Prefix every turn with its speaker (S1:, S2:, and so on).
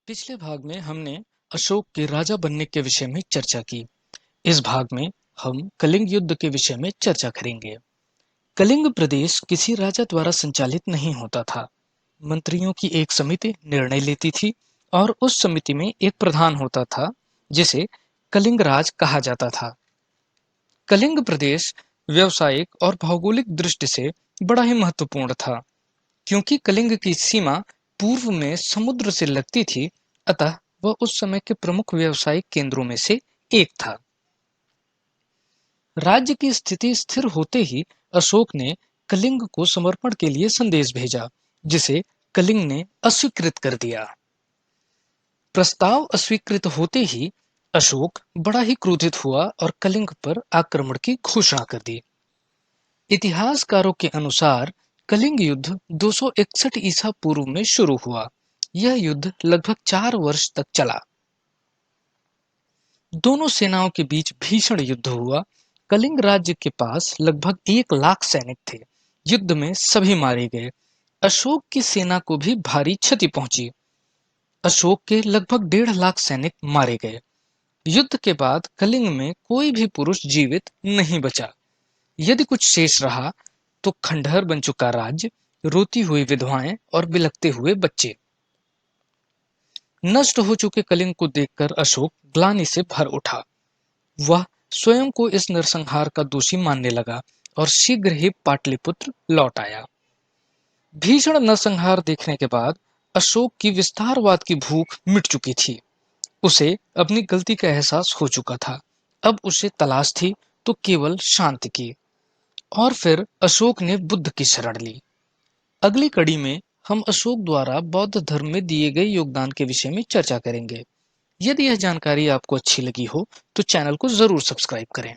S1: पिछले भाग में हमने अशोक के राजा बनने के विषय में चर्चा की। इस भाग में हम कलिंग युद्ध के विषय में चर्चा करेंगे। कलिंग प्रदेश किसी राजा द्वारा संचालित नहीं होता था। मंत्रियों की एक समिति निर्णय लेती थी और उस समिति में एक प्रधान होता था जिसे कलिंग राज कहा जाता था। कलिंग प्रदेश व्यावसायिक और भौगोलिक दृष्टि से बड़ा ही महत्वपूर्ण था, क्योंकि कलिंग की सीमा पूर्व में समुद्र से लगती थी, अतः वह उस समय के प्रमुख व्यावसायिक केंद्रों में से एक था। राज्य की स्थिति स्थिर होते ही अशोक ने कलिंग को समर्पण के लिए संदेश भेजा, जिसे कलिंग ने अस्वीकृत कर दिया। प्रस्ताव अस्वीकृत होते ही अशोक बड़ा ही क्रोधित हुआ और कलिंग पर आक्रमण की घोषणा कर दी। इतिहासकारों के अनुसार कलिंग युद्ध 261 ईसा पूर्व में शुरू हुआ। यह युद्ध लगभग 4 वर्ष तक चला। दोनों सेनाओं के बीच भीषण युद्ध हुआ। कलिंग राज्य के पास लगभग 1 लाख सैनिक थे। युद्ध में सभी मारे गए। अशोक की सेना को भी भारी क्षति पहुंची। अशोक के लगभग 1.5 लाख सैनिक मारे गए। युद्ध के बाद कलिंग में कोई भी पुरुष जीवित नहीं बचा। यदि कुछ शेष रहा तो खंडहर बन चुका राज्य, रोती हुई विधवाएं और बिलखते हुए बच्चे। नष्ट हो चुके कलिंग को देखकर अशोक ग्लानि से भर उठा। वह स्वयं को इस नरसंहार का दोषी मानने लगा और शीघ्र ही पाटलिपुत्र लौट आया। भीषण नरसंहार देखने के बाद अशोक की विस्तारवाद की भूख मिट चुकी थी। उसे अपनी गलती का एहसास हो चुका था। अब उसे तलाश थी तो केवल शांति की। और फिर अशोक ने बुद्ध की शरण ली। अगली कड़ी में हम अशोक द्वारा बौद्ध धर्म में दिए गए योगदान के विषय में चर्चा करेंगे। यदि यह जानकारी आपको अच्छी लगी हो तो चैनल को जरूर सब्सक्राइब करें।